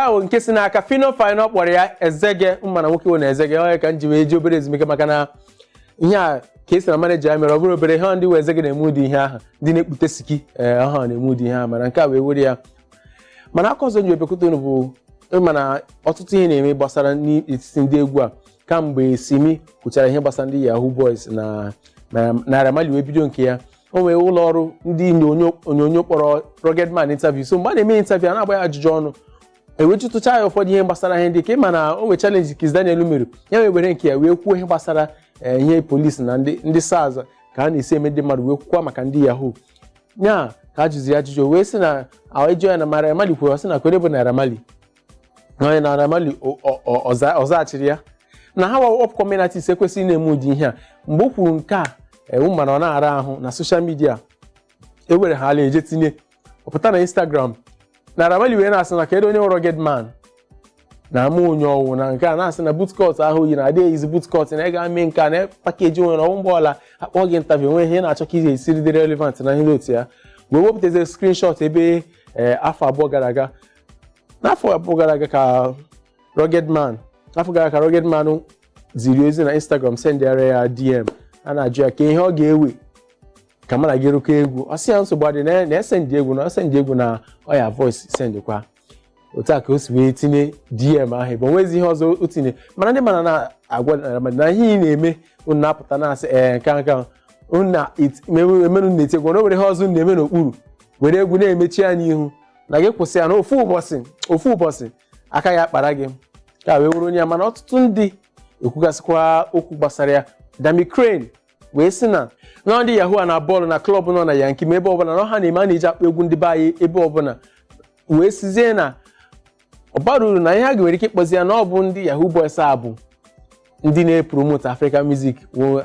ahụ nke si n'aka Fino Fino kpọrọ ya ezege mana nwoke wụ na ezege onye ka nji wee ji obere ezumike maka na ihe a ka esi na manager ya mere ọ bụrụ obere ihe ndị wee ezege na-eme ụdị ihe ahụ ndị na-ekpute siki ọha na-eme ụdị ihe ahụ mana nke a wee were ya mana aka ọzọ nji ebekwute unu bụ mana ọtụtụ ihe na-eme gbasara n'etiti ndị egwu a kamgbe Simi kwuchara ihe gbasara ndị Yahoo Boys na Naira Marley wee bido nke ya o nwere ụlọ ọrụ ndị onyonyo kpọrọ Rugged Man interview so mgbe a na-eme interview a na-agba ya ajụjụ ọnụ ewejụtụcha ya ụfọdụ ihe gbasara ihe ndị ka ịma na o nwere challenge Kiss Daniel mere ya were nke ya wee kwuo ihe gbasara ihe polisi na ndị SARS ka a na-esi eme ndị mmadụ wee kwukwa maka ndị Yahoo nya ka a jụziri ajụjụ wee sị na ejo ya na Naira Marley kwuru sị na kwere bụ Naira Marley onye na Naira Marley ọzaghachiri ya na ha wa upcoming artists ekwesịghị na-eme ụdị ihe a mgbe o kwuru nke a mana ọ na-ara ahụ na social media ewere ha ala eje tinye ọpụta na Instagram Naira Marley wee na-asị na kedu onye Rugged Man na ama onye ọwụ na nke a na-asị na bootcut ahụ yi na adịghị izi bootcut na ị ga-ame nke a na pakeji nwere ọnwụ mgbaọla akpọ gị interview nwee ihe na-achọ ka ị ga-esiri dị relevant na ihe otu ya wee wepụtazie screenshot ebe afọ abụọ gara aga n'afọ abụọ gara aga ka Rugged Man ziri ozi na Instagram sendịara ya DM a na-ajụ ya ka ihe ọ ga-ewe ka mana gị rụkọ egwu ọ sị ya nsogbu adị na-esendị egwu na ọya voice sendịkwa otu a ka o si wee tinye DM ahụ ebe onwezi ihe ọzọ o tinye mana ndị mana na-agwa na ihe ị na-eme unu na-apụta na-asị nka emenụ na-eti egwu na o were ihe ọzọ na-eme n'okpuru were egwu na-emechi ya n'ihu na gị kwụsị ya na ofu ụbọchị aka ya akpara gị ka wee were onye ya mana ọtụtụ ndị ekwugasịkwa okwu gbasara ya Dami Crane wee sị na ndị Yahoo a na bọọlụ na klọb nọ na Yankee ma ebe ọbụla na ha na-eme a na-eji akpọ egwu ndị be anyị ebe ọbụla wee sizie na ọ bara uru na ihe a ga-nwere ike ịkpọzi ya na ọ bụ ndị Yahoo Boys a bụ ndị na-epromote African music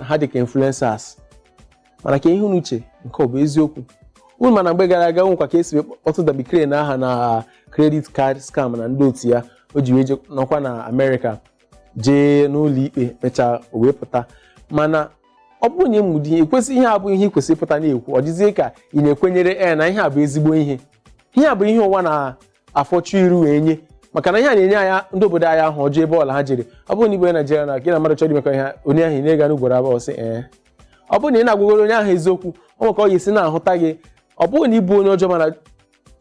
ha dịka influencers mana ka ihe n'uche nke ọ bụ eziokwu unu mana mgbe gara aga nwekwa ka esi kpọtụ Dami Crane aha na credit card scam na ndị otu ya o ji wee je nọkwa na America jee n'ụlọ ikpe mechaa wee pụta mana ọ bụrụ na ịmụdị ihe abụghị ihe kwesịrị ịpụta na-ekwu ọ dịzie ka ị na-ekwenyere na ihe a bụ ezigbo ihe a bụ ihe ụwa na-afọchu iru wee nye maka na ihe a na-enye anya ndị obodo anyị ahụ ọjọọ ebe ọla ha jere ọ bụrụ na igwe Naịjirịa na gị na mmadụ chọrọ imekọ ihe onye ahụ na-ega n'ugboro abụọ sị ọ bụrụ na ị na-agwagoro onye ahụ eziokwu ọ nweka ọ ga-esi na-ahụta gị ọ bụrụ na ị bụ onye ọjọọ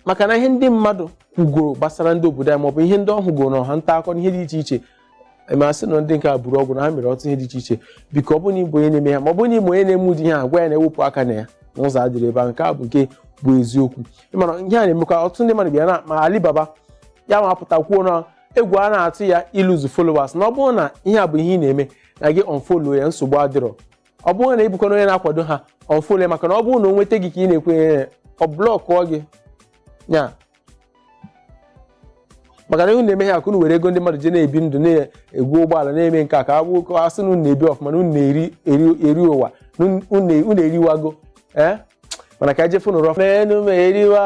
maka na ihe ndị mmadụ kwugoro gbasara ndị obodo anyị maọbụ ihe ndị ọ hụgoro na ọha nta akọ na ihe dị iche iche masị na ndị nke a buru ọgwụ na ha mere ọtụtụ ihe dị iche iche biko ọ bụ na ịbụ onye na-eme ha ma ọ bụ na ịbụ onye na-eme ụdị ihe a gwa ya na-ewepụ aka na ya n'ụzọ adịrị ebe nke a bụ nke bụ eziokwu ịmana ihe a na-emekwa ọtụtụ ndị mmadụ bịa na ma Alibaba ya ma apụta kwuo na egwu a na-atụ ya iluzu followers na ọ bụrụ na ihe a bụ ihe ị na-eme na gị unfollow ya nsogbu adịrọ ọ bụrụ na ịbụkwa onye na-akwado ha unfollow ya maka na ọ bụrụ na o nweta gị ka ị na-ekwenye ọ blọkụọ gị ya maka na unu na-eme ha ka unu were ego ndị mmadụ je na-ebi ndụ na-egwu ụgbọala na-eme nke a ka abụ asị na unu na-ebi ọfụma na unu na-eri ụwa unu eriwago mana ka ejefu nụrụ menụ ma eriwa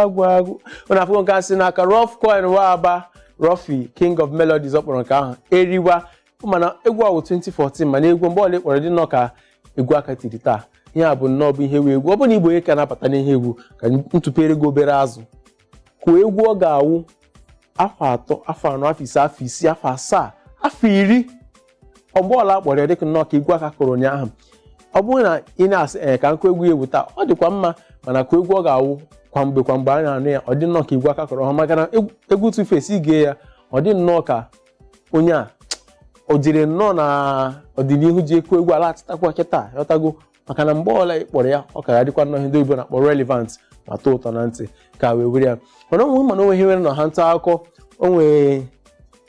agwụ unu afụgo nke asị n'aka Rough Coin wa Aba Ruffy King of Melodies ọkpọrọ nke ahụ eriwa mana egwu ahụ 2014 mana egwu mgbe ọla ịkpọrọ dị nnọọ ka egwu aka tiri taa ihe a bụ nnọọ bụ ihe egwu ọ bụ na igbo onye ka na-abata n'ihe egwu ka ntụpere gị obere azụ kwuo egwu ọ ga-awụ afọ 3 afọ 4 afọ 5 afọ 6 afọ 7 afọ 10 ọgbọọla akpọrọ ya dịka nnọọ ka egwu aka kụrụ ụnyaahụ ọ bụrụ na ị na-asị ka nkụ egwu egwu taa ọ dịkwa mma mana ka egwu ọ ga-awụ kwamgbe a na-anụ ya ọ dị nnọọ ka egwu aka kụrụ ha maka na egwu Two-Face ige ya ọ dị nnọọ ka onye a o jere nnọọ na ọdịnihu ji ekwu egwu ala atịtakwa kịta ghọtago maka na mgbe ọla ịkpọrọ ya ọ ka dịkwa nnọọ ndị Igbo na-akpọ relevant ma tọọ ụtọ na ntị ka wee were ya mana onwe ihe nwere na ha nta akụkọ o nwee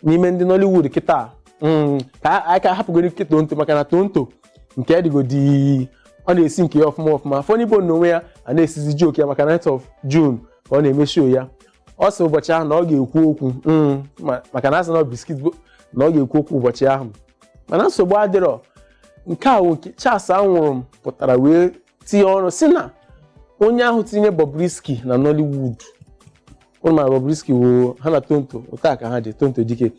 n'ime ndị Nollywood kịta ka aka hapụgoro Tonto maka na Tonto nke dịgodi ọ na-esi nke ya ọfụma Funny Igbo n'onwe ya a na-esizi joke ya maka 9th of June ka ọ na-eme show ya ọ sị ụbọchị ahụ na ọ ga-ekwu okwu maka na asị na biskit na ọ ga-ekwu okwu ụbọchị ahụ mana nsogbu adịrọ nke a nwoke Charles Anwụrụ pụtara wee tinye ọnụ si na onye ahụ tinye Bobrisky na Nollywood ụmụ ma Bobrisky wo ha na Tonto ụta ka ha dị Tonto dike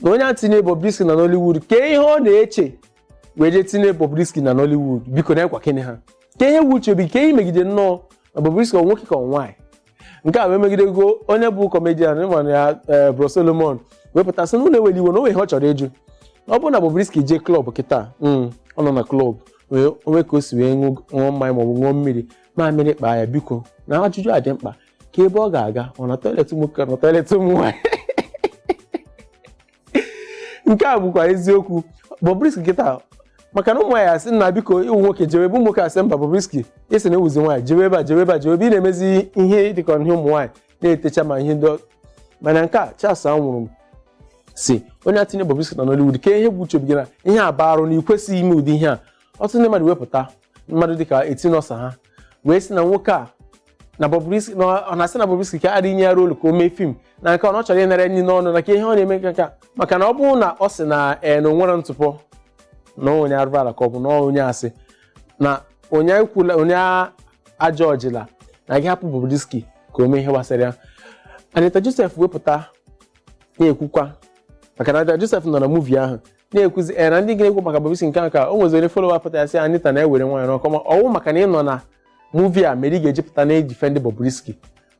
na onye ahụ tinye Bobrisky na Nollywood ka ihe ọ na-eche wee je tinye Bobrisky na Nollywood biko na ekwa kene ha ka ihe wuche obi ka ihe megide nnọọ na Bobrisky nwoke ka nwaanyị nke a wee megidego onye bụ kọmedian ịma ya Bro Solomon wepụta sị na ụlọ eweli iwe na onwe ihe ọ chọrọ ịjụ ọ bụrụ na Bobrisky jee klọb kịta ọ nọ na klọb onwe ka o si wee ṅụọ mmanya maọbụ ṅụọ mmiri ma mmiri kpaa ya biko na ajụjụ a dị mkpa ka ebe ọ ga-aga ọ na tọiletị nwoke na tọiletị ụmụ nwaanyị nke a bụkwa eziokwu Bobrisky kịta maka na ụmụ nwaanyị asị na biko iwu nwoke jewe ebe nwoke asị mba Bobrisky isi na ewuzi nwaanyị jewe ebe a jewe ebe a jewe ebe ị na-emezi ihe dịka ihe ụmụ nwaanyị na-etecha ma ihe ndị mana nke a Charles anwụrụ si onye atinye Bobrisky na Nollywood ka ihe bụ chobi gị na ihe a barụ na ikwesịghị ime ụdị ihe a ọtụtụ ndị mmadụ wepụta mmadụ dịka Etinọsa ha wee sị na nwoke a na Bobrisky ọ na-asị na Bobrisky ka adịghị nye rolu ka o mee fim na nke ọ chọrọ ịnara nri n'ọnụ na ka ihe ọ na-eme nka maka na ọ bụrụ na ọ sị na na onwere ntụpọ na onye arụrụ ala ka ọ bụ na onye asị na onye ekwula onye ajọ ọjịla na gị hapụ Bobrisky ka o mee ihe gbasara ya. Anita Joseph wepụta na-ekwukwa maka na Anita Joseph nọ na muvi ahụ na-ekwuzi na ndị ga-ekwu maka Bobrisky nke ka o nweziri folowa pụta ya sị Anita na-ewere nwaanyị n'ọkọ ma ọwụ maka na ị nọ na muvi a mere ị ga-ejipụta na-edifendị Bobrisky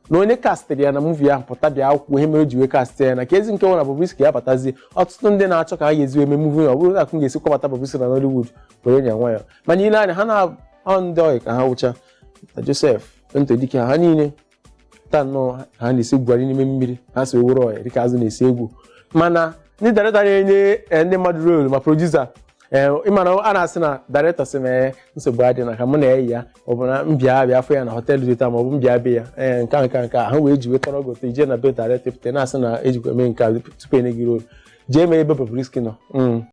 na onye kastịrị ya na muvi ahụ pụta bịa akwụkwọ ihe mere o ji wee kastị ya na ka ezi nke nwere Bobrisky ya batazie ọtụtụ ndị na-achọ ka ha ga-ezi eme muvi ọ bụrụ akụ ga-esi kwabata Bobrisky na Nollywood were nye nwa ya mana ile anya ha na ndị ọyị ka ha wụcha Joseph Ntodike ha niile taa nnọọ ha na-esi gwari n'ime mmiri ha si owere ọya dịka azụ na-esi egwu mana ndị director na-enye ndị mmadụ rolu ma producer ịmana a na-asị na director sị mee nsogbu adị na ka mụ na-eyi ya ọ bụ na mbịa abịa afọ ya na họteelụ dị taa ma ọ bụ mbịa be ya nke ha wee ji wetara ogote ije na be director pụta na-asị na ejikwa eme nke tupu enye gị rolu jee mee ebe Bobrisky nọ